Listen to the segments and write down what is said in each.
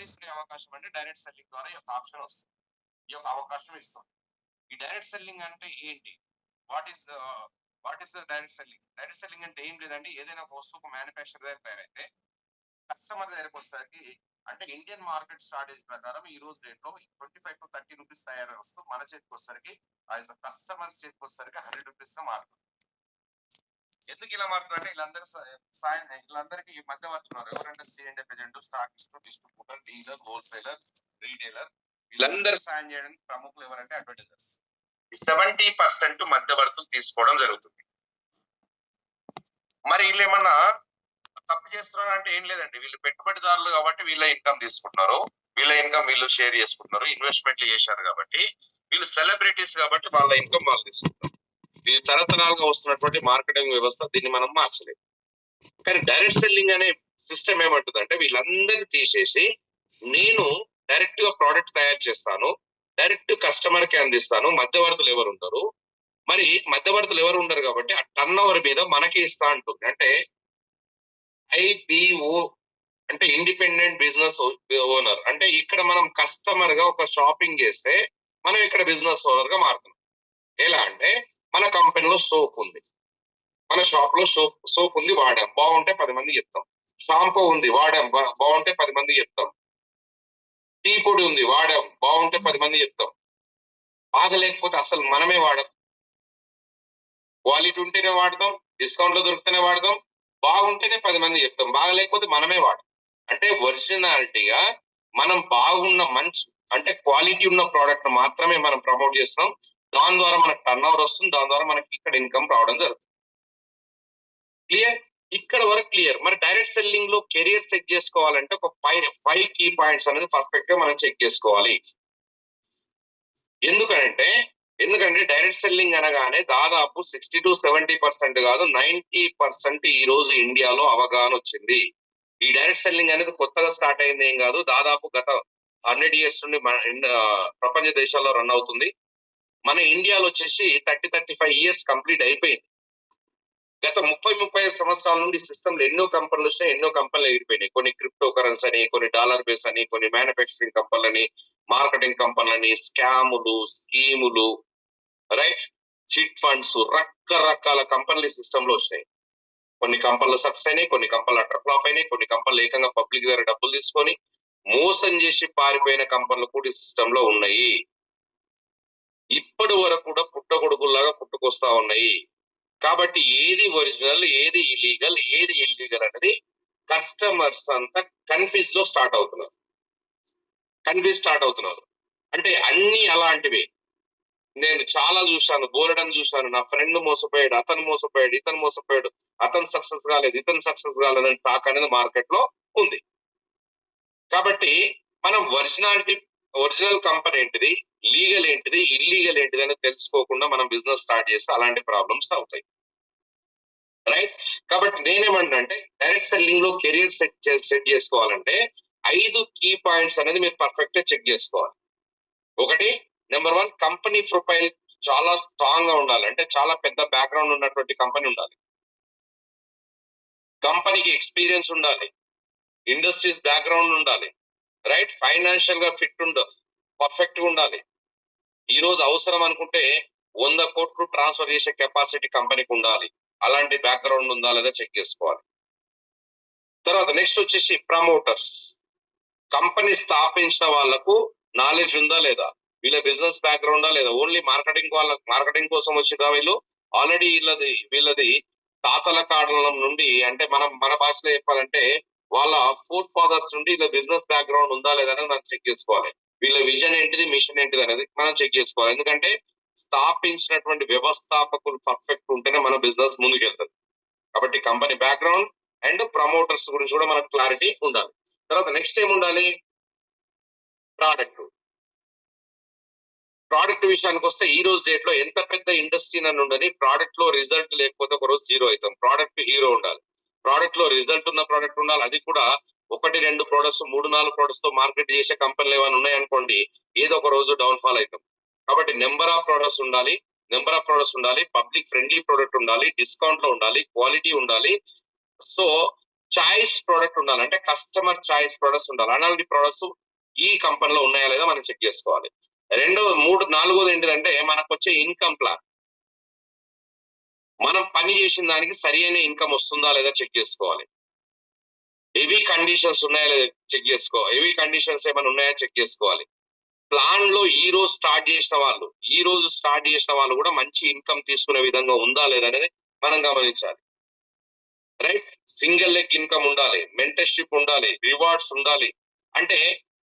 చేసుకునే అవకాశం అంటే డైరెక్ట్ సెల్లింగ్ ద్వారా ఈ యొక్క ఆప్షన్ వస్తుంది, ఈ యొక్క అవకాశం ఇస్తుంది. ఈ డైరెక్ట్ సెల్లింగ్ అంటే ఏంటి? What is direct selling? Direct selling అంటే ఏం లేదండి, ఏదైనా ఒక వస్తువు మ్యానుఫ్యాక్చర్ దగ్గర తయారైతే కస్టమర్ దగ్గరకు వచ్చేసరికి, అంటే ఇండియన్ మార్కెట్ స్ట్రాటజీ ప్రకారం ఈ రోజు డేట్ లో 25 to 30 రూపీస్ తయారైన వస్తువు మన చేతికి వచ్చేసరికి, కస్టమర్స్ చేతికి వచ్చేసరికి 100 రూపీస్ గా మారుతుంది. ఎందుకు ఇలా మారుతుంది అంటే వీళ్ళందరికీ మధ్యవర్తులు ఉన్నారు. ఎవరంటే C&F agent, stockist, distributor, dealer, wholesaler, retailer, వీళ్ళందరూ సాయం చేయడానికి ప్రముఖులు ఎవరంటే అడ్వర్టైజర్స్. 70% మధ్యవర్తులు తీసుకోవడం జరుగుతుంది. మరి వీళ్ళు ఏమన్నా తప్పు చేస్తున్నారు అంటే ఏం లేదండి, వీళ్ళు పెట్టుబడిదారులు కాబట్టి వీళ్ళ ఇన్కమ్ తీసుకుంటున్నారు, వీళ్ళ ఇన్కమ్ వీళ్ళు షేర్ చేసుకుంటున్నారు, ఇన్వెస్ట్మెంట్లు చేశారు కాబట్టి, వీళ్ళు సెలబ్రిటీస్ కాబట్టి వాళ్ళ ఇన్కమ్ వాళ్ళు తీసుకుంటారు. ఇది తరతరాలుగా వస్తున్నటువంటి మార్కెటింగ్ వ్యవస్థ, దీన్ని మనం మార్చలేదు. కానీ డైరెక్ట్ సెల్లింగ్ అనే సిస్టమ్ ఏమంటుంది అంటే, వీళ్ళందరినీ తీసేసి నేను డైరెక్ట్ గా ప్రోడక్ట్ తయారు చేస్తాను, డైరెక్ట్ కస్టమర్ కి అందిస్తాను, మధ్యవర్తులు ఎవరు ఉండరు. మరి మధ్యవర్తులు ఎవరు ఉండరు కాబట్టి ఆ టర్న్ ఓవర్ మీద మనకి ఇస్తా అంటుంది. అంటే IBO అంటే ఇండిపెండెంట్ బిజినెస్ ఓనర్. అంటే ఇక్కడ మనం కస్టమర్ గా ఒక షాపింగ్ చేస్తే మనం ఇక్కడ బిజినెస్ ఓనర్ గా మారుతున్నాం. ఎలా అంటే, మన కంపెనీలో సోప్ ఉంది, మన షాప్ లో సోప్ ఉంది, వాడాం, బాగుంటే 10 మంది చెప్తాం. షాంపూ ఉంది, వాడాం, బాగుంటే 10 మంది చెప్తాం. టీ పొడి ఉంది, వాడాం, బాగుంటే 10 మంది చెప్తాం. బాగలేకపోతే అసలు మనమే వాడం. క్వాలిటీ ఉంటేనే వాడతాం, డిస్కౌంట్ లో దొరికితేనే వాడతాం, బాగుంటేనే 10 మంది చెప్తాం, బాగలేకపోతే మనమే వాడతాం. అంటే ఒరిజినాలిటీగా మనం బాగున్న మంచి అంటే క్వాలిటీ ఉన్న ప్రోడక్ట్ మాత్రమే మనం ప్రమోట్ చేస్తాం. దాని ద్వారా మనకు టర్న్ ఓవర్ వస్తుంది, దాని ద్వారా మనకి ఇక్కడ ఇన్కమ్ రావడం జరుగుతుంది. క్లియర్? ఇక్కడ వరకు క్లియర్. మరి డైరెక్ట్ సెల్లింగ్ లో కెరియర్ సెట్ చేసుకోవాలంటే ఒక 5 కీ పాయింట్స్ అనేది పర్ఫెక్ట్ గా మనం చెక్ చేసుకోవాలి. ఎందుకంటే డైరెక్ట్ సెల్లింగ్ అనగానే దాదాపు 60 to 70% కాదు, 90% ఈ రోజు ఇండియాలో అవగాహన వచ్చింది. ఈ డైరెక్ట్ సెల్లింగ్ అనేది కొత్తగా స్టార్ట్ అయింది ఏం కాదు, దాదాపు గత 100 years నుండి ప్రపంచ దేశాల్లో రన్ అవుతుంది. మన ఇండియాలో వచ్చేసి 30-35 years కంప్లీట్ అయిపోయింది. గత 30-35 సంవత్సరాల నుండి సిస్టమ్ లో ఎన్నో కంపెనీలు వచ్చినాయి, ఎన్నో కంపెనీలు ఎగిరిపోయినాయి. కొన్ని క్రిప్టో కరెన్సీ అని, కొన్ని డాలర్ బేస్ అని, కొన్ని మ్యానుఫ్యాక్చరింగ్ కంపెనీలని, మార్కెటింగ్ కంపెనీలని, స్కాములు, స్కీములు, రైట్, చిట్ ఫండ్స్, రకరకాల కంపెనీలు సిస్టమ్ లో వచ్చినాయి. కొన్ని కంపెనీలు సక్సెస్ అయినాయి, కొన్ని కంపెనీలు అటర్ ఫ్లాప్ అయినాయి, కొన్ని కంపెనీలు ఏకంగా పబ్లిక్ దగ్గర డబ్బులు తీసుకొని మోసం చేసి పారిపోయిన కంపెనీలు కూడా ఈ సిస్టమ్ లో ఉన్నాయి. ఇప్పటి వరకు కూడా పుట్టగొడుగుల్లాగా పుట్టుకొస్తా ఉన్నాయి. కాబట్టి ఏది ఒరిజినల్, ఏది ఇల్లీగల్ అనేది కస్టమర్స్ అంతా కన్ఫ్యూజ్ స్టార్ట్ అవుతున్నారు. అంటే అన్ని అలాంటివి నేను చాలా చూశాను, బోలెడని చూశాను. నా ఫ్రెండ్ మోసపోయాడు, అతను మోసపోయాడు, ఇతను మోసపోయాడు, అతను సక్సెస్ కాలేదు, ఇతను సక్సెస్ కాలేదని టాక్ అనేది మార్కెట్ లో ఉంది. కాబట్టి మనం ఒరిజినల్ కంపెనీ ఏంటిది, లీగల్ ఏంటిది, ఇల్లీగల్ ఏంటిది అని తెలుసుకోకుండా మనం బిజినెస్ స్టార్ట్ చేస్తే అలాంటి ప్రాబ్లమ్స్ అవుతాయి. రైట్? కాబట్టి నేనేమంటే డైరెక్ట్ సెల్లింగ్ లో కెరియర్ సెట్ చేసుకోవాలంటే 5 కీ పాయింట్స్ అనేది మీరు పర్ఫెక్ట్ గా చెక్ చేసుకోవాలి. ఒకటి, నెంబర్ 1, కంపెనీ ప్రొఫైల్ చాలా స్ట్రాంగ్ గా ఉండాలి. అంటే చాలా పెద్ద బ్యాక్గ్రౌండ్ ఉన్నటువంటి కంపెనీ ఉండాలి. కంపెనీకి ఎక్స్పీరియన్స్ ఉండాలి, ఇండస్ట్రీస్ బ్యాక్గ్రౌండ్ ఉండాలి, రైట్, ఫైనాన్షియల్ గా ఫిట్ పర్ఫెక్ట్ గా ఉండాలి. ఈ రోజు అవసరం అనుకుంటే 100 కోట్లు ట్రాన్స్ఫర్ చేసే కెపాసిటీ కంపెనీకి ఉండాలి. అలాంటి బ్యాక్గ్రౌండ్ ఉందా లేదా చెక్ చేసుకోవాలి. తర్వాత నెక్స్ట్ వచ్చేసి ప్రమోటర్స్. కంపెనీ స్థాపించిన వాళ్లకు నాలెడ్జ్ ఉందా లేదా, వీళ్ళ బిజినెస్ బ్యాక్గ్రౌండా లేదా, ఓన్లీ మార్కెటింగ్ కోసం వచ్చినా, వీళ్ళు ఆల్రెడీ వీళ్ళది తాతల కాలం నుండి, అంటే మన భాషలో చెప్పాలంటే వాళ్ళ ఫోర్ ఫాదర్స్ నుండి వీళ్ళ బిజినెస్ బ్యాక్గ్రౌండ్ ఉందా లేదా అనేది మనం చెక్ చేసుకోవాలి. వీళ్ళ విజన్ ఏంటిది, మిషన్ ఏంటిది అనేది మనం చెక్ చేసుకోవాలి. ఎందుకంటే స్థాపించినటువంటి వ్యవస్థాపకులు పర్ఫెక్ట్ ఉంటేనే మన బిజినెస్ ముందుకెళ్తుంది. కాబట్టి కంపెనీ బ్యాక్గ్రౌండ్ అండ్ ప్రమోటర్స్ గురించి కూడా మనకు క్లారిటీ ఉండాలి. తర్వాత నెక్స్ట్ ఏం ఉండాలి, ప్రోడక్ట్ విషయానికి వస్తే ఈ రోజు డేట్ లో ఎంత పెద్ద ఇండస్ట్రీ నన్ను ఉండని, ప్రోడక్ట్ లో రిజల్ట్ లేకపోతే ఒక రోజు జీరో అవుతాం. ప్రోడక్ట్ హీరో ఉండాలి, ప్రోడక్ట్ లో రిజల్ట్ ఉన్న ప్రోడక్ట్ ఉండాలి. అది కూడా 1-2 ప్రొడక్ట్స్ 3-4 ప్రొడక్ట్స్ తో మార్కెట్ చేసే కంపెనీలు ఏమైనా ఉన్నాయనుకోండి, ఏదో ఒక రోజు డౌన్ ఫాల్ అవుతాం. కాబట్టి నెంబర్ ఆఫ్ ప్రొడక్ట్స్ ఉండాలి, పబ్లిక్ ఫ్రెండ్లీ ప్రొడక్ట్ ఉండాలి, డిస్కౌంట్ లో ఉండాలి, క్వాలిటీ ఉండాలి. సో చాయిస్ ప్రోడక్ట్ ఉండాలి, అంటే కస్టమర్ చాయిస్ ప్రొడక్ట్స్ ఉండాలి. అలాంటి ప్రొడక్ట్స్ ఈ కంపెనీలో ఉన్నాయా లేదా మనం చెక్ చేసుకోవాలి. నాలుగోది ఏంటిదంటే మనకు వచ్చే ఇన్కమ్ ప్లాన్. మనం పని చేసిన దానికి సరి అయిన ఇన్కమ్ వస్తుందా లేదా చెక్ చేసుకోవాలి. హెవీ కండిషన్స్ ఉన్నాయా లేదా చెక్ చేసుకోవాలి. హెవీ కండిషన్స్ ఏమైనా ఉన్నాయా చెక్ చేసుకోవాలి. ప్లాన్ లో ఈ రోజు స్టార్ట్ చేసిన వాళ్ళు కూడా మంచి ఇన్కమ్ తీసుకునే విధంగా ఉందా లేదా అనేది మనం గమనించాలి. రైట్, సింగిల్ లెగ్ ఇన్కమ్ ఉండాలి, మెంటర్షిప్ ఉండాలి, రివార్డ్స్ ఉండాలి. అంటే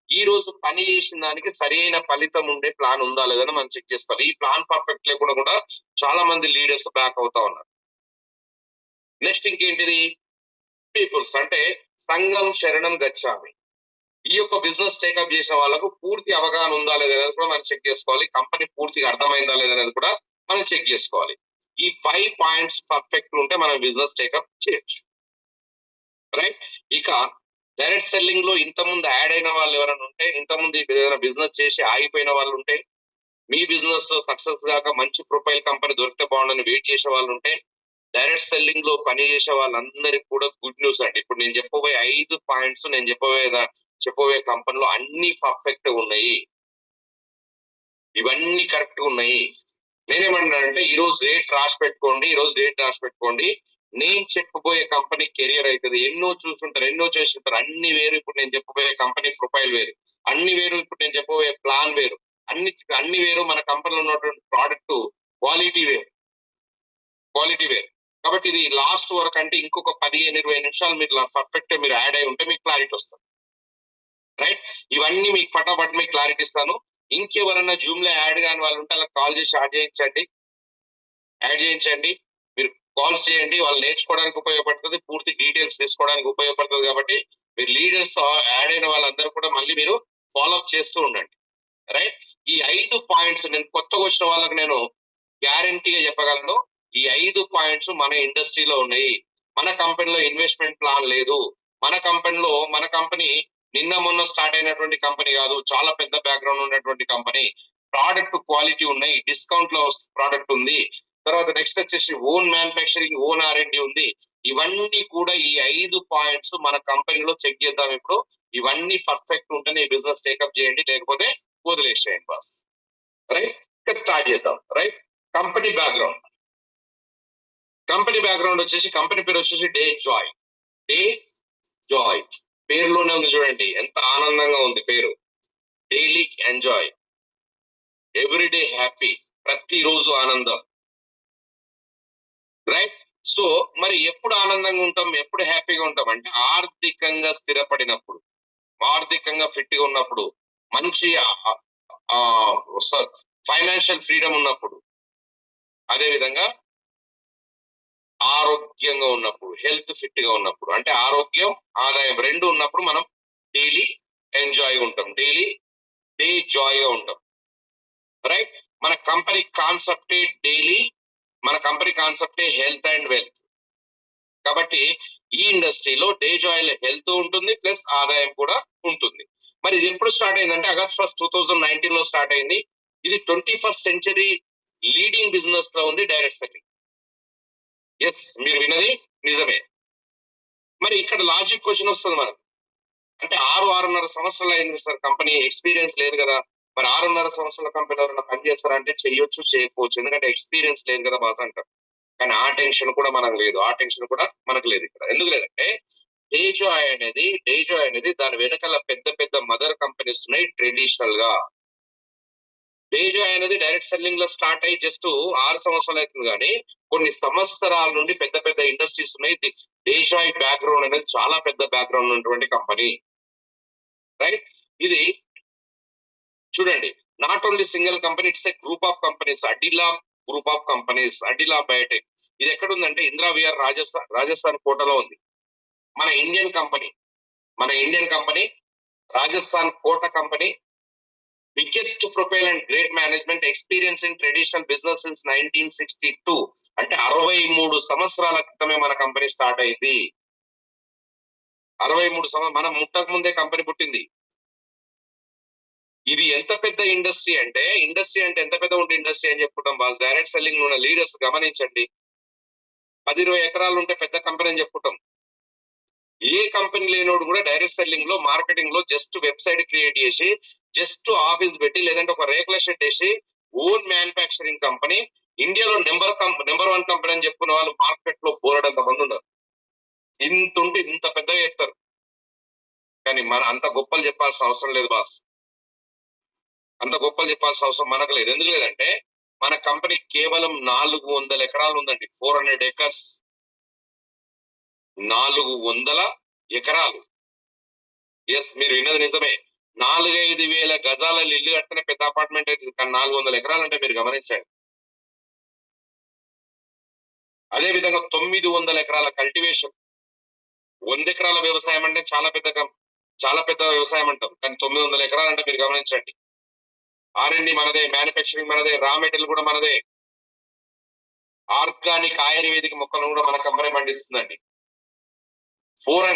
ఈ రోజు పని చేసిన దానికి సరి అయిన ఫలితం ఉండే ప్లాన్ ఉందా లేదని మనం చెక్ చేసుకోవాలి. ఈ ప్లాన్ పర్ఫెక్ట్ లేకుండా కూడా చాలా మంది లీడర్స్ బ్యాక్ అవుతా ఉన్నారు. నెక్స్ట్ ఇంకేంటిది, పీపుల్స్, అంటే సంఘం శరణం గచ్చామి. ఈ యొక్క బిజినెస్ టేకప్ చేసిన వాళ్ళకు పూర్తి అవగాహన ఉందా లేదనేది కూడా మనం చెక్ చేసుకోవాలి. కంపెనీ పూర్తిగా అర్థమైందా లేదనేది కూడా మనం చెక్ చేసుకోవాలి. ఈ 5 పాయింట్స్ పర్ఫెక్ట్ ఉంటే మనం బిజినెస్ టేకప్ చేయొచ్చు. రైట్, ఇక డైరెక్ట్ సెల్లింగ్ లో ఇంతకుముందు యాడ్ అయిన వాళ్ళు ఎవరైనా ఉంటే, ఇంతకుముందు ఏదైనా బిజినెస్ చేసి ఆగిపోయిన వాళ్ళు ఉంటే, మీ బిజినెస్ లో సక్సెస్ కాక మంచి ప్రొఫైల్ కంపెనీ దొరికితే బాగుండని వెయిట్ చేసే వాళ్ళు ఉంటే, డైరెక్ట్ సెల్లింగ్ లో పని చేసే వాళ్ళందరికీ కూడా గుడ్ న్యూస్ అండి. ఇప్పుడు నేను చెప్పబోయే 5 పాయింట్స్ నేను చెప్పబోయే కంపెనీలో అన్ని పర్ఫెక్ట్ ఉన్నాయి, ఇవన్నీ కరెక్ట్ ఉన్నాయి. నేనేమంటానంటే ఈ రోజు డేట్ రాసి పెట్టుకోండి. నేను చెప్పబోయే కంపెనీ కెరియర్ అవుతుంది. ఎన్నో చూసుంటారు, ఎన్నో చేస్తుంటారు, అన్ని వేరు. ఇప్పుడు నేను చెప్పబోయే కంపెనీ ప్రొఫైల్ వేరు, అన్ని వేరు. ఇప్పుడు నేను చెప్పబోయే ప్లాన్ వేరు, అన్ని వేరు. మన కంపెనీలో ఉన్నటువంటి ప్రోడక్ట్ క్వాలిటీ వేరు. కాబట్టి ఇది లాస్ట్ వరకు, అంటే ఇంకొక 15-20 నిమిషాలు మీరు పర్ఫెక్ట్ మీరు యాడ్ అయి ఉంటే మీకు క్లారిటీ వస్తుంది. రైట్, ఇవన్నీ మీకు పటాపట్ మీకు క్లారిటీ ఇస్తాను. ఇంకెవరన్నా జూమ్ లో యాడ్ కాని వాళ్ళు ఉంటే అలా కాల్ చేసి యాడ్ చేయించండి. మీరు కాల్స్ చేయండి, వాళ్ళు నేర్చుకోవడానికి ఉపయోగపడుతుంది, పూర్తి డీటెయిల్స్ తీసుకోవడానికి ఉపయోగపడుతుంది. కాబట్టి మీరు లీడర్స్ యాడ్ అయిన వాళ్ళందరూ కూడా మళ్ళీ మీరు ఫాలోఅప్ చేస్తూ ఉండండి. రైట్, ఈ 5 పాయింట్స్ నేను కొత్తగా వచ్చిన వాళ్ళకి నేను గ్యారంటీగా చెప్పగలను. ఈ 5 పాయింట్స్ మన ఇండస్ట్రీలో ఉన్నాయి. మన కంపెనీలో ఇన్వెస్ట్మెంట్ ప్లాన్ లేదు. మన కంపెనీ నిన్న మొన్న స్టార్ట్ అయినటువంటి కంపెనీ కాదు, చాలా పెద్ద బ్యాక్గ్రౌండ్ ఉన్నటువంటి కంపెనీ. ప్రోడక్ట్ క్వాలిటీ ఉన్నాయి, డిస్కౌంట్ లో ప్రోడక్ట్ ఉంది. తర్వాత నెక్స్ట్ వచ్చేసి ఓన్ మ్యానుఫ్యాక్చరింగ్, ఓన్ R&D ఉంది. ఇవన్నీ కూడా ఈ 5 పాయింట్స్ మన కంపెనీలో చెక్ చేద్దాం ఇప్పుడు. ఇవన్నీ పర్ఫెక్ట్ ఉంటేనే ఈ బిజినెస్ టేకప్ చేయండి, లేకపోతే వదిలేసేయండి బాస్. రైట్, ఇక్కడ స్టార్ట్ చేద్దాం. రైట్, కంపెనీ బ్యాక్గ్రౌండ్ వచ్చేసి, కంపెనీ పేరు వచ్చేసి డే జాయ్. పేరులోనే ఉంది చూడండి, ఎంత ఆనందంగా ఉంది పేరు. డైలీ ఎంజాయ్, ఎవ్రీడే హ్యాపీ, ప్రతిరోజు ఆనందం. రైట్, సో మరి ఎప్పుడు ఆనందంగా ఉంటాం, ఎప్పుడు హ్యాపీగా ఉంటాం అంటే ఆర్థికంగా స్థిరపడినప్పుడు, ఆర్థికంగా ఫిట్ గా ఉన్నప్పుడు, మంచి ఫైనాన్షియల్ ఫ్రీడమ్ ఉన్నప్పుడు, అదే విధంగా ఆరోగ్యంగా ఉన్నప్పుడు, హెల్త్ ఫిట్ గా ఉన్నప్పుడు. అంటే ఆరోగ్యం, ఆదాయం రెండు ఉన్నప్పుడు మనం డైలీ ఎంజాయ్ ఉంటాం, డే జాయ్ గా ఉంటాం. రైట్, మన కంపెనీ కాన్సెప్టే హెల్త్ అండ్ వెల్త్. కాబట్టి ఈ ఇండస్ట్రీలో డే జాయ్ లో హెల్త్ ఉంటుంది, ప్లస్ ఆదాయం కూడా ఉంటుంది. మరి ఇది ఎప్పుడు స్టార్ట్ అయిందంటే August 1, 2019 లో స్టార్ట్ అయింది. ఇది 21st సెంచరీ లీడింగ్ బిజినెస్ లో ఉంది డైరెక్ట్ సెల్లింగ్. ఎస్, మీరు విన్నది నిజమే. మరి ఇక్కడ లాజిక్ క్వశ్చన్ వస్తుంది మనకు, అంటే 6-6.5 సంవత్సరాలు అయింది సార్, కంపెనీ ఎక్స్పీరియన్స్ లేదు కదా. మరి 6.5 సంవత్సరాల కంపెనీ ఎవరైనా పని చేస్తారంటే చేయొచ్చు, చేయకపోవచ్చు, ఎందుకంటే ఎక్స్పీరియన్స్ లేదు కదా బాస్ అంటారు. కానీ ఆ టెన్షన్ కూడా మనకు లేదు, ఇక్కడ. ఎందుకు లేదంటే డే జాయ్ అనేది దాని వెనకాల పెద్ద మదర్ కంపెనీస్ ఉన్నాయి. ట్రెడిషనల్ గా డే జాయ్ అనేది డైరెక్ట్ సెల్లింగ్ లో స్టార్ట్ అయ్యి జస్ట్ 6 సంవత్సరాలు అవుతుంది, కానీ కొన్ని సంవత్సరాల నుండి పెద్ద ఇండస్ట్రీస్ ఉన్నాయి. డే జాయ్ బ్యాక్గ్రౌండ్ అనేది చాలా పెద్ద బ్యాక్గ్రౌండ్ ఉన్నటువంటి కంపెనీ. రైట్, ఇది చూడండి, not only single company, it's a group of companies. Adila biotech. ఇది ఎక్కడ ఉందంటే ఇందిరా విహార్, రాజస్థాన్ కోటలో ఉంది. మన Indian company Rajasthan Kota company. Biggest profile and great management experience in traditional business since 1962. అంటే 63 సంవత్సరాల క్రితమే మన కంపెనీ స్టార్ట్ అయింది. 63 సంవత్సరాలు మనం ముట్టక ముందే కంపెనీ పుట్టింది. ఇది ఎంత పెద్ద ఇండస్ట్రీ అంటే ఎంత పెద్ద ఉంటే ఇండస్ట్రీ అని చెప్పుకుంటాం బాస్. డైరెక్ట్ సెల్లింగ్ ఉన్న లీడర్స్ గమనించండి, 10-20 ఎకరాలు ఉంటే పెద్ద కంపెనీ అని చెప్పుకుంటాం. ఏ కంపెనీ లేనోడు కూడా డైరెక్ట్ సెల్లింగ్ లో మార్కెటింగ్ లో జస్ట్ వెబ్సైట్ క్రియేట్ చేసి జస్ట్ ఆఫీస్ పెట్టి లేదంటే ఒక రేకుల షెడ్ వేసి ఓన్ మ్యానుఫ్యాక్చరింగ్ కంపెనీ ఇండియాలో నెంబర్ 1 కంపెనీ అని చెప్పుకున్న వాళ్ళు మార్కెట్ లో బోలెడంత మంది ఉన్నారు. ఇంత ఉంటే ఇంత పెద్దగా చెప్తారు, కానీ మన అంత గొప్పలు చెప్పాల్సిన అవసరం లేదు బాస్. అంత గొప్పలు చెప్పాల్సిన అవసరం మనకు లేదు. ఎందుకు లేదంటే మన కంపెనీ కేవలం 400 ఎకరాలు ఉందండి. 400 acres, 400 ఎకరాలు. ఎస్, మీరు విన్నది నిజమే. 4-5 వేల గజాల ఇల్లు కట్టిన పెద్ద అపార్ట్మెంట్ అయితే, కానీ 400 ఎకరాలు అంటే మీరు గమనించండి. అదే విధంగా 900 ఎకరాల కల్టివేషన్. 100 ఎకరాల వ్యవసాయం అంటే చాలా పెద్ద వ్యవసాయం అంటాం, కానీ 900 ఎకరాలు అంటే మీరు గమనించండి. R&D మనదే, మ్యానుఫ్యాక్చరింగ్ మనదే, రా మెటీరియల్ కూడా మనదే, ఆర్గానిక్ ఆయుర్వేదిక్ మొక్కలను కూడా మన కంపెనీ పండిస్తుందండి.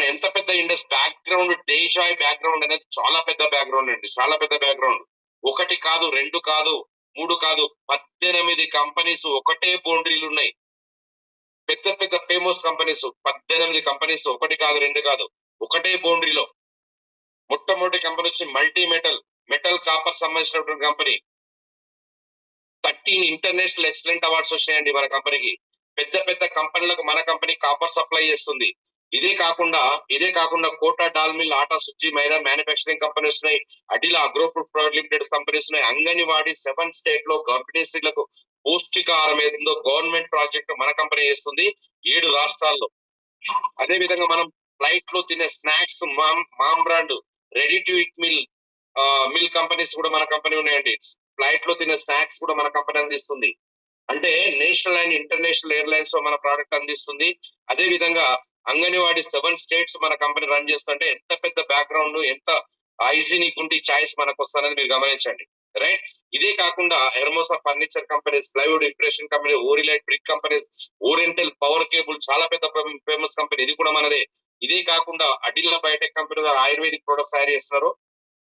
ఎంత పెద్ద ఇండస్ట్రీ బ్యాక్గ్రౌండ్, దేశాయ్ బ్యాక్గ్రౌండ్ అనేది చాలా పెద్ద బ్యాక్గ్రౌండ్ అండి, చాలా పెద్ద బ్యాక్గ్రౌండ్. 1 కాదు, 2 కాదు, 3 కాదు, 18 కంపెనీస్ ఒకటే బౌండరీలు ఉన్నాయి. పెద్ద ఫేమస్ కంపెనీస్, 18 కంపెనీస్, 1 కాదు 2 కాదు, ఒకటే బౌండరీలో. మొట్టమొదటి కంపెనీ వచ్చి మల్టీ మెటల్ కాపర్ సంబంధించినటువంటి కంపెనీ. 13 ఇంటర్నేషనల్ ఎక్సలెంట్ అవార్డ్స్ వచ్చాయండి మన కంపెనీకి. పెద్ద కంపెనీలకు మన కంపెనీ కాపర్ సప్లై చేస్తుంది. ఇదే కాకుండా కోటా డాల్మిల్, ఆటా సుజ్జి మైదా మ్యానుఫ్యాక్చరింగ్ కంపెనీస్ ఉన్నాయి. Adila agro food private limited companies ఉన్నాయి. అంగన్వాడీ 7 స్టేట్ లో గర్భిణీ స్త్రీలకు పౌష్టికాహారం ఏదో గవర్నమెంట్ ప్రాజెక్ట్ మన కంపెనీ చేస్తుంది 7 రాష్ట్రాల్లో. అదే విధంగా మనం ఫ్లైట్ లో తినే snacks, mom brand, ready to eat meal companies కూడా మన కంపెనీ ఉన్నాయండి. ఫ్లైట్ లో తినే స్నాక్స్ కూడా మన కంపెనీ అందిస్తుంది. అంటే నేషనల్ అండ్ ఇంటర్నేషనల్ ఎయిర్లైన్స్ లో మన ప్రోడక్ట్ అందిస్తుంది. అదే విధంగా అంగన్వాడీ 7 స్టేట్స్ మన కంపెనీ రన్ చేస్తుంటే ఎంత పెద్ద బ్యాక్గ్రౌండ్, ఎంత హైజీనిక్ ఉంటే చాయిస్ మనకు వస్తున్నది మీరు గమనించండి. రైట్. ఇదే కాకుండా Hermosa furniture companies, plywood impression company, Orilite brick companies, oriental power cable చాలా పెద్ద ఫేమస్ కంపెనీ, ఇది కూడా మనదే. ఇదే కాకుండా Adila biotech company ayurvedic products తయారు చేస్తున్నారు.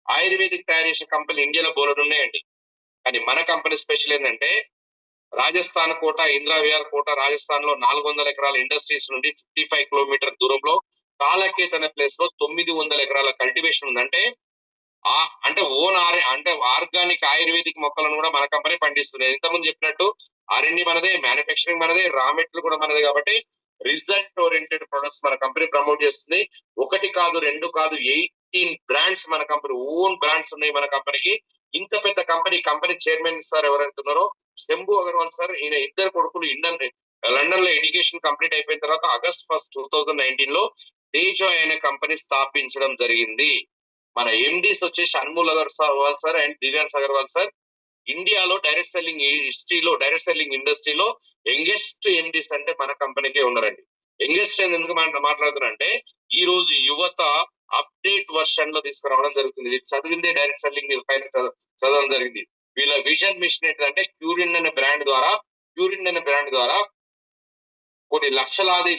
ఆయుర్వేదిక్ తయారు చేసే కంపెనీలు ఇండియాలో బోలెడు ఉన్నాయండి. కానీ మన కంపెనీ స్పెషల్ ఏంటంటే రాజస్థాన్ కోట, ఇందిరా విహార్ కోట, రాజస్థాన్ లో 400 ఎకరాల ఇండస్ట్రీస్ నుండి 55 కిలోమీటర్ దూరంలో కాలకేత్ అనే ప్లేస్ లో 900 ఎకరాల కల్టివేషన్ ఉంది. అంటే ఆర్గానిక్ ఆయుర్వేదిక్ మొక్కలను కూడా మన కంపెనీ పండిస్తుంది. ఇంతకుముందు చెప్పినట్టు R&D మనదే, మ్యానుఫ్యాక్చరింగ్ మనదే, రా మెటీరియల్ కూడా మనదే. కాబట్టి రిజల్ట్ ఓరియంటెడ్ ప్రొడక్ట్స్ మన కంపెనీ ప్రమోట్ చేస్తుంది. 1 కాదు 2 కాదు, 18 బ్రాండ్స్ మన కంపెనీ ఓన్ బ్రాండ్స్ ఉన్నాయి మన కంపెనీకి. ఇంత పెద్ద కంపెనీ చైర్మన్ సార్ ఎవరైతున్నారో శంభు అగర్వాల్ సార్, ఈయన 2 కొడుకులు లండన్ లో ఎడ్యుకేషన్ కంప్లీట్ అయిపోయిన తర్వాత August 1, 2019 లో తేజాయ్ అనే కంపెనీ స్థాపించడం జరిగింది. మన ఎండీస్ వచ్చేసి Anmol Agarwal sir and Divyansh Agarwal sir. ఇండియాలో డైరెక్ట్ సెల్లింగ్ ఇండస్ట్రీలో యంగెస్ట్ ఎండీస్ అంటే మన కంపెనీకే ఉన్నారండి. యంగెస్ట్ ఎందుకు మాట్లాడుతున్నా ఈ రోజు యువత అప్డేట్ వర్షన్ లో తీసుకురావడం జరుగుతుంది. చదివిందే డైరెక్ట్ సెల్లింగ్ పైన చదవడం జరిగింది. వీళ్ళ విజన్ మిషన్ ఏంటంటే క్యూరిన్ అనే బ్రాండ్ ద్వారా కొన్ని లక్షలాది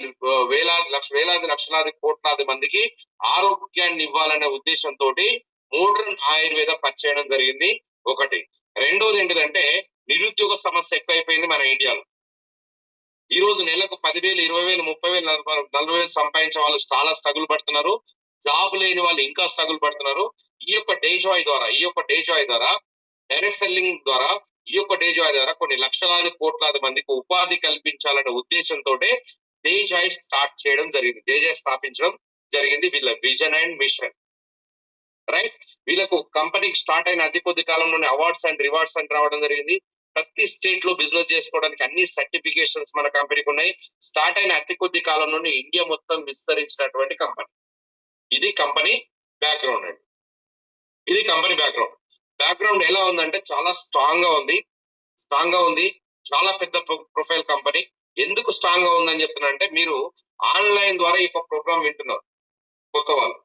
కోట్లాది మందికి ఆరోగ్యాన్ని ఇవ్వాలనే ఉద్దేశంతో మోడర్న్ ఆయుర్వేద పరిచయం జరిగింది. ఒకటి. రెండోది ఏంటిదంటే నిరుద్యోగ సమస్య ఎక్కువైపోయింది మన ఇండియాలో. ఈ రోజు నెలకు 10,000, 20,000, 30,000, 40,000 సంపాదించే వాళ్ళు చాలా స్ట్రగుల్ పడుతున్నారు. జాబ్ లేని వాళ్ళు ఇంకా స్ట్రగుల్ పడుతున్నారు. ఈ యొక్క డేజాయ్ ద్వారా డైరెక్ట్ సెల్లింగ్ ద్వారా కొన్ని లక్షలాది కోట్లాది మందికి ఉపాధి కల్పించాలనే ఉద్దేశంతో డేజాయ్ స్థాపించడం జరిగింది. వీళ్ళ విజన్ అండ్ మిషన్. రైట్. వీళ్ళకు కంపెనీకి స్టార్ట్ అయిన అతి కొద్ది కాలంలోనే అవార్డ్స్ అండ్ రివార్డ్స్ అని రావడం జరిగింది. ప్రతి స్టేట్ లో బిజినెస్ చేసుకోవడానికి అన్ని సర్టిఫికేషన్స్ మన కంపెనీకి ఉన్నాయి. స్టార్ట్ అయిన అతి కొద్ది కాలంలోనే ఇండియా మొత్తం విస్తరించినటువంటి కంపెనీ. ఇది కంపెనీ బ్యాక్గ్రౌండ్ అండి. ఇది కంపెనీ బ్యాక్గ్రౌండ్ ఎలా ఉందంటే చాలా స్ట్రాంగ్ గా ఉంది. చాలా పెద్ద ప్రొఫైల్ కంపెనీ. ఎందుకు స్ట్రాంగ్ గా ఉందని చెప్తున్నా అంటే, మీరు ఆన్లైన్ ద్వారా ఈ ప్రోగ్రామ్ వింటున్నారు కొత్త వాళ్ళు.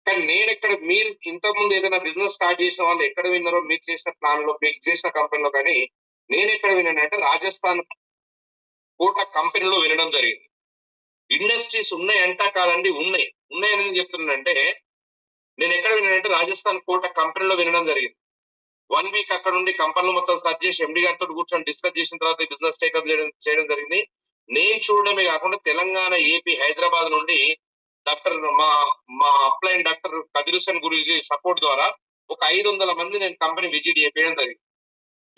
కానీ మీరు ఇంతకుముందు ఏదైనా బిజినెస్ స్టార్ట్ చేసిన వాళ్ళు ఎక్కడ విన్నారో, మీరు చేసిన ప్లాన్ లో, మీకు చేసిన కంపెనీలో, కానీ నేను ఎక్కడ విన్నానంటే రాజస్థాన్ కోట కంపెనీలో వినడం జరిగింది. ఇండస్ట్రీస్ ఉన్నాయంటా కాదండి, ఉన్నాయని చెప్తున్నానంటే, నేను ఎక్కడ విన్నానంటే రాజస్థాన్ కోట కంపెనీలో వినడం జరిగింది. 1 వీక్ అక్కడ నుండి కంపెనీలో మొత్తం సర్చ్ చేసి ఎండి గారితో కూర్చొని డిస్కస్ చేసిన తర్వాత బిజినెస్ టేకప్ చేయడం జరిగింది. నేను చూడడమే కాకుండా తెలంగాణ, ఏపీ, హైదరాబాద్ నుండి డాక్టర్ మా అప్లైన్ డాక్టర్ కదిర్ హుసేన్ గురూజీ సపోర్ట్ ద్వారా ఒక 500 మంది నేను కంపెనీ విజిట్ చేయడం జరిగింది.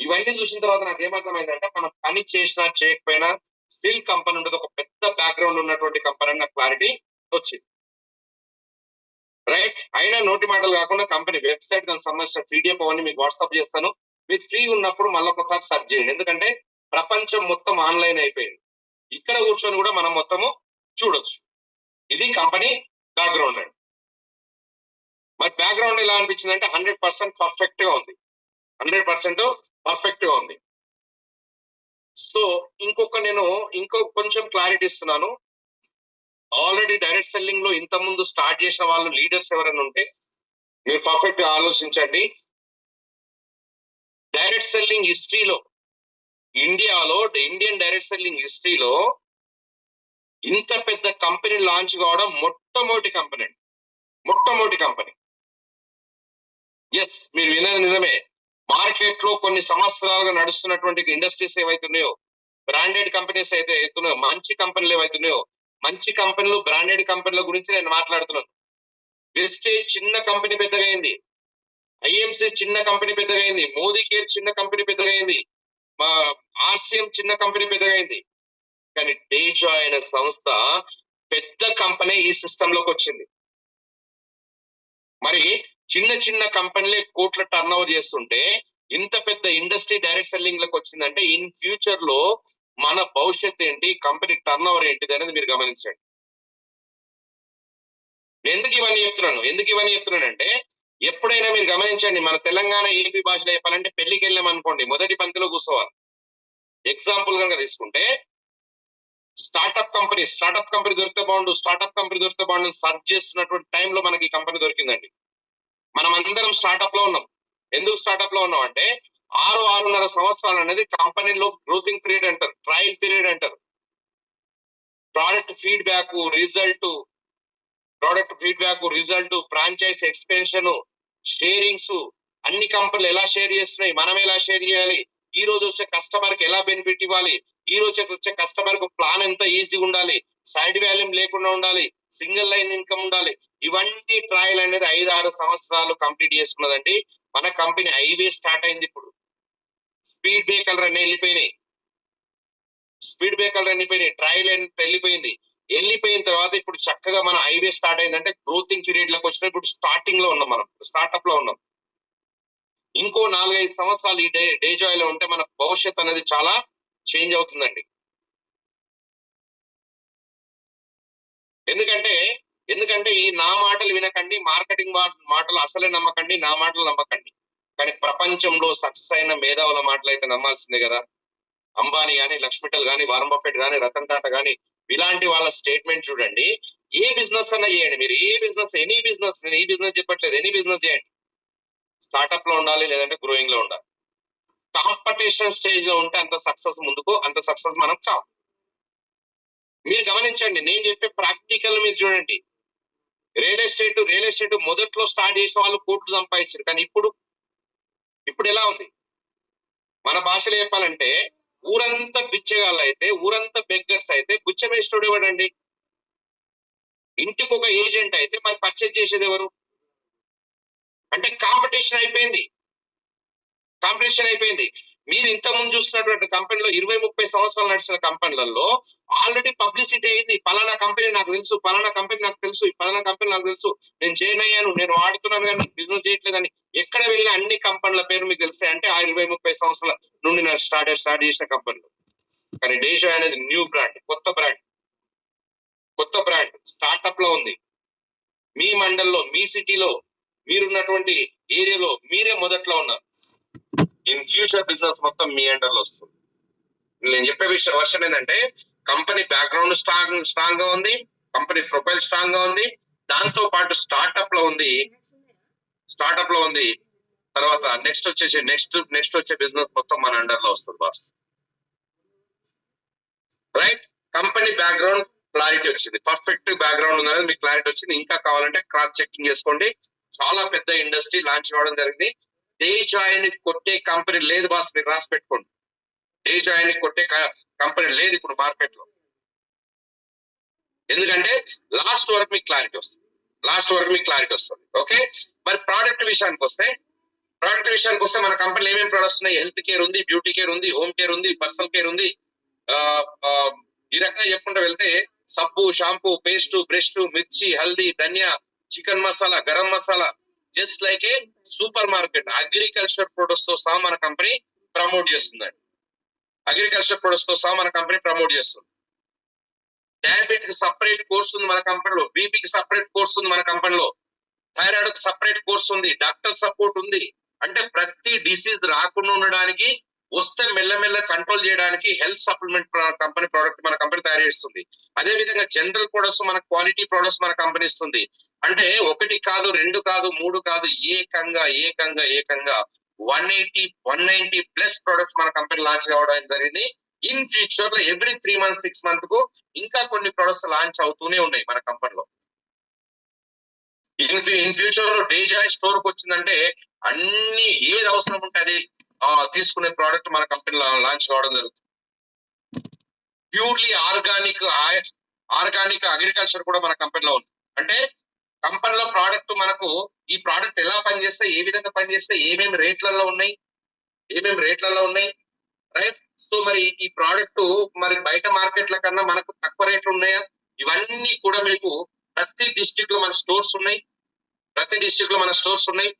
ఇవన్నీ చూసిన తర్వాత నాకు ఏమర్థమైందంటే మనం పని చేసినా చేయకపోయినా స్టిల్ కంపెనీ ఉండదు, ఒక పెద్ద బ్యాక్గ్రౌండ్ ఉన్నటువంటి కంపెనీ అని నాకు క్లారిటీ వచ్చింది. రైట్. అయినా నోటి మాటలు కాకుండా కంపెనీ వెబ్సైట్ దానికి సంబంధించిన పీడిఎఫ్ అవన్నీ మీకు వాట్సాప్ చేస్తాను. మీరు ఫ్రీ ఉన్నప్పుడు మళ్ళీ ఒకసారి సెర్చ్ చేయండి. ఎందుకంటే ప్రపంచం మొత్తం ఆన్లైన్ అయిపోయింది. ఇక్కడ కూర్చొని కూడా మనం మొత్తము చూడొచ్చు. ఇది కంపెనీ బ్యాక్గ్రౌండ్ అండి. మరి బ్యాక్గ్రౌండ్ ఎలా అనిపించింది అంటే 100% పర్ఫెక్ట్ గా ఉంది. 100% పర్ఫెక్ట్ గా ఉంది. సో ఇంకో కొంచెం క్లారిటీ ఇస్తున్నాను. ఆల్రెడీ డైరెక్ట్ సెల్లింగ్ లో ఇంత ముందు స్టార్ట్ చేసిన వాళ్ళు లీడర్స్ ఎవరైనా ఉంటే మీరు పర్ఫెక్ట్ గా ఆలోచించండి. డైరెక్ట్ సెల్లింగ్ హిస్టరీలో ఇండియాలో ఇండియన్ డైరెక్ట్ సెల్లింగ్ హిస్టరీలో ఇంత పెద్ద కంపెనీ లాంచ్ కావడం మొట్టమొదటి కంపెనీ. ఎస్, మీరు వినేది నిజమే. మార్కెట్ లో కొన్ని సంవత్సరాలుగా నడుస్తున్నటువంటి ఇండస్ట్రీస్ ఏవైతున్నాయో, బ్రాండెడ్ కంపెనీస్ అయితే అవుతున్నాయో, మంచి కంపెనీలు ఏవైతున్నాయో, మంచి కంపెనీలు బ్రాండెడ్ కంపెనీల గురించి నేను మాట్లాడుతున్నాను. వెస్టేజ్ చిన్న కంపెనీ పెద్దగా అయింది, ఐఎంసి చిన్న కంపెనీ పెద్దగా అయింది, మోదీ కేర్ చిన్న కంపెనీ పెద్దగా అయింది, ఆర్సిఎం చిన్న కంపెనీ పెద్దగా అయింది. కానీ డేజాయ్ అనే సంస్థ పెద్ద కంపెనీ ఈ సిస్టమ్ లోకి వచ్చింది. మరి చిన్న కంపెనీలే కోట్ల టర్న్ ఓవర్ చేస్తుంటే ఇంత పెద్ద ఇండస్ట్రీ డైరెక్ట్ సెల్లింగ్ లకు వచ్చిందంటే ఇన్ ఫ్యూచర్ లో మన భవిష్యత్ ఏంటి, కంపెనీ టర్న్ ఓవర్ ఏంటిది అనేది మీరు గమనించండి. ఎందుకు ఇవన్నీ చెప్తున్నానంటే ఎప్పుడైనా మీరు గమనించండి, మన తెలంగాణ ఏపీ భాషలో చెప్పాలంటే పెళ్లికి వెళ్ళాం అనుకోండి, మొదటి పంక్తిలో కూర్చోవాలి. ఎగ్జాంపుల్ కనుక తీసుకుంటే స్టార్ట్అప్ కంపెనీ దొరికితే బాగుండు సర్చ్ చేస్తున్నటువంటి టైంలో మనకి ఈ కంపెనీ దొరికిందండి. మనం అందరం స్టార్ట్అప్ లో ఉన్నాం. ఎందుకు స్టార్ట్అప్ లో ఉన్నాం అంటే 6-6.5 సంవత్సరాలు అనేది కంపెనీలో గ్రోతింగ్ పీరియడ్ అంటారు, ట్రయల్ పీరియడ్ అంటారు. Product feedback, result, franchise expansion, sharings, అన్ని కంపెనీలు ఎలా షేర్ చేస్తున్నాయి, మనం ఎలా షేర్ చేయాలి, ఈ రోజు వచ్చే కస్టమర్ కి ఎలా బెనిఫిట్ ఇవ్వాలి, ఈ రోజు వచ్చే కస్టమర్ కు ప్లాన్ ఎంత ఈజీగా ఉండాలి, సైడ్ వాల్యూమ్ లేకుండా ఉండాలి, సింగిల్ లైన్ ఇన్కమ్ ఉండాలి. ఇవన్నీ ట్రయల్ అనేది 5-6 సంవత్సరాలు కంప్లీట్ చేసుకున్నదండి. మన కంపెనీ హైవే స్టార్ట్ అయింది. ఇప్పుడు స్పీడ్ బ్రేకర్లు అన్నీ వెళ్ళిపోయినాయి, ట్రయల్ వెళ్ళిపోయిన తర్వాత ఇప్పుడు చక్కగా మన హైవే స్టార్ట్ అయిందంటే గ్రోతింగ్ పీరియడ్ లకు వచ్చిన ఇప్పుడు స్టార్టింగ్ లో ఉన్నాం, మనం స్టార్ట్అప్ లో ఉన్నాం. ఇంకో 4-5 సంవత్సరాలు ఈ డేజాయ్ లో ఉంటే మన భవిష్యత్ అనేది చాలా చేంజ్ అవుతుందండి. ఎందుకంటే ఈ నా మాటలు వినకండి, మార్కెటింగ్ మాటలు అసలే నమ్మకండి, నా మాటలు నమ్మకండి. కానీ ప్రపంచంలో సక్సెస్ అయిన మేధావుల మాటలు అయితే నమ్మాల్సిందే కదా. అంబానీ గాని, లక్ష్మిటల్ గాని, వారన్ బఫెట్ గాని, రతన్ టాటా గాని, ఇలాంటి వాళ్ళ స్టేట్మెంట్ చూడండి. ఏ బిజినెస్ అన్నా చేయండి, మీరు ఏ బిజినెస్, ఎనీ బిజినెస్, నేను ఈ బిజినెస్ చెప్పట్లేదు, ఎనీ బిజినెస్ చేయండి, స్టార్ట్అప్ లో ఉండాలి, లేదంటే గ్రోయింగ్ లో ఉండాలి. కాంపిటీషన్ స్టేజ్ లో ఉంటే అంత సక్సెస్ మనం కావు. మీరు గమనించండి, నేను చెప్పే ప్రాక్టికల్ మీరు చూడండి. రియల్ ఎస్టేట్ మొదట్లో స్టార్ట్ చేసిన వాళ్ళు కోట్లు సంపాదించారు, కానీ ఇప్పుడు ఎలా ఉంది? మన భాషలో చెప్పాలంటే ఊరంతా బిచ్చగాళ్ళు అయితే, ఊరంతా బెగ్గర్స్ అయితే గుచ్చమేస్టోడు ఎవడండి? ఇంటికి ఒక ఏజెంట్ అయితే మరి పర్చేజ్ చేసేది ఎవరు? అంటే కాంపిటీషన్ అయిపోయింది. మీరు ఇంతకుముందు చూస్తున్నటువంటి కంపెనీలో 20-30 సంవత్సరాలు నడిచిన కంపెనీలలో ఆల్రెడీ పబ్లిసిటీ అయింది. పలానా కంపెనీ నాకు తెలుసు, పలానా కంపెనీ నాకు తెలుసు, నేను జాయిన్ అయ్యాను, నేను వాడుతున్నాను, కానీ బిజినెస్ చేయట్లేదని. ఎక్కడ వెళ్ళిన అన్ని కంపెనీల పేరు మీకు తెలుస్తాయి. అంటే ఆ 20-30 సంవత్సరాల నుండి నేను స్టార్ట్ చేసిన కంపెనీలు. కానీ డేజాయ్ అనేది న్యూ బ్రాండ్, కొత్త బ్రాండ్ స్టార్ట్అప్ లో ఉంది. మీ మండల్లో, మీ సిటీలో, మీరున్నటువంటి ఏరియాలో మీరే మొదట్లో ఉన్నారు. ఇన్ ఫ్యూచర్ బిజినెస్ మొత్తం మీ అండర్ లో వస్తుంది. నేను చెప్పే వర్షన్ ఏంటంటే కంపెనీ బ్యాక్గ్రౌండ్ స్ట్రాంగ్ గా ఉంది, కంపెనీ ప్రొఫైల్ స్ట్రాంగ్ గా ఉంది, దాంతో పాటు స్టార్ట్అప్ లో ఉంది. తర్వాత నెక్స్ట్ వచ్చే బిజినెస్ మొత్తం మన అండర్ లో వస్తుంది boss. Right. Company background clarity వచ్చింది, పర్ఫెక్ట్ బ్యాక్గ్రౌండ్ ఉందనేది మీకు క్లారిటీ వచ్చింది. ఇంకా కావాలంటే క్రాస్ చెకింగ్ చేసుకోండి. చాలా పెద్ద ఇండస్ట్రీ లాంచ్ అవ్వడం జరిగింది. డేజాయ్ ని కొట్టే కంపెనీ లేదు బాస్, మీరు రాసి పెట్టుకోండి. డేజాయ్ ని కొట్టే కంపెనీ లేదు ఇప్పుడు మార్కెట్ లో. ఎందుకంటే లాస్ట్ వరకు మీకు క్లారిటీ వస్తుంది. ఓకే, మరి ప్రోడక్ట్ విషయానికి వస్తే మన కంపెనీలో ఏమేమి ప్రొడక్ట్స్ ఉన్నాయి? హెల్త్ కేర్ ఉంది, బ్యూటీ కేర్ ఉంది, హోమ్ కేర్ ఉంది, పర్సనల్ కేర్ ఉంది. ఈ రకంగా చెప్పుకుంటూ వెళ్తే సబ్బు, షాంపూ, పేస్ట్, బ్రష్, మిర్చి, హల్దీ, ధనియా, chicken masala, garam masala, just like a supermarket. Agriculture products తో సహా మన కంపెనీ ప్రమోట్ చేస్తుందండి. డయాబెటిక్ సపరేట్ కోర్స్ ఉంది మన కంపెనీలో, బీపీకి సపరేట్ కోర్స్ ఉంది మన కంపెనీలో, థైరాయిడ్ కి సపరేట్ కోర్స్ ఉంది, డాక్టర్ సపోర్ట్ ఉంది. అంటే ప్రతి డిసీజ్ రాకుండా ఉండడానికి, వస్తే మెల్లమెల్ల కంట్రోల్ చేయడానికి హెల్త్ సప్లిమెంట్ కంపెనీ ప్రోడక్ట్ మన కంపెనీ తయారు చేస్తుంది. అదే విధంగా జనరల్ ప్రొడక్ట్స్, మన క్వాలిటీ ప్రొడక్ట్స్ మన కంపెనీ ఇస్తుంది. అంటే 1 కాదు, 2 కాదు, 3 కాదు, ఏకంగా 190 ప్లస్ ప్రొడక్ట్స్ మన కంపెనీ లాంచ్ కావడం జరిగింది. ఇన్ ఫ్యూచర్ లో ఎవ్రీ 3 months 6 months కు ఇంకా కొన్ని ప్రొడక్ట్స్ లాంచ్ అవుతూనే ఉన్నాయి మన కంపెనీలో. ఇన్ ఫ్యూచర్ లో డేజాయ్ స్టోర్ కి వచ్చిందంటే అన్ని ఏది అవసరం ఉంటే అది తీసుకునే ప్రోడక్ట్ మన కంపెనీలో లాంచ్ కావడం జరుగుతుంది. ప్యూర్లీ ఆర్గానిక్ అగ్రికల్చర్ కూడా మన కంపెనీలో ఉంది. అంటే కంపెనీలో ప్రోడక్ట్ మనకు ఈ ప్రోడక్ట్ ఎలా పనిచేస్తే, ఏ విధంగా పనిచేస్తే, ఏమేమి రేట్లలో ఉన్నాయి, రైట్? సో మరి ఈ ప్రోడక్ట్ మరి బయట మార్కెట్ల కన్నా మనకు తక్కువ రేట్లు ఉన్నాయా? ఇవన్నీ కూడా మీకు ప్రతి డిస్ట్రిక్ట్ లో మన స్టోర్స్ ఉన్నాయి.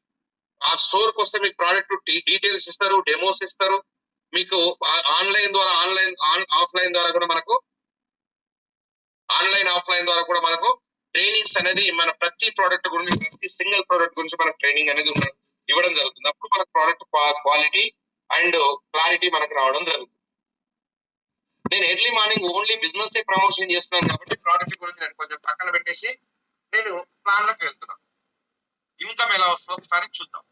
ఆ స్టోర్ కి వస్తే మీకు ప్రోడక్ట్ డీటెయిల్స్ ఇస్తారు, డెమోస్ ఇస్తారు. మీకు ఆఫ్లైన్ ద్వారా కూడా మనకు ట్రైనింగ్స్ అనేది మన ప్రతి ప్రోడక్ట్ గురించి, ప్రతి సింగిల్ ప్రోడక్ట్ గురించి మనకు ట్రైనింగ్ అనేది ఇవ్వడం జరుగుతుంది. అప్పుడు మనకు ప్రోడక్ట్ క్వాలిటీ అండ్ క్లారిటీ మనకు రావడం జరుగుతుంది. నేను early morning only business promotion చేస్తున్నాను కాబట్టి ప్రోడక్ట్ గురించి నేను కొంచెం పక్కన పెట్టేసి నేను ప్లాన్ లోకి వెళ్తున్నాను. ఇన్కమ్ ఎలా వస్తుందో ఒకసారి చూద్దాం.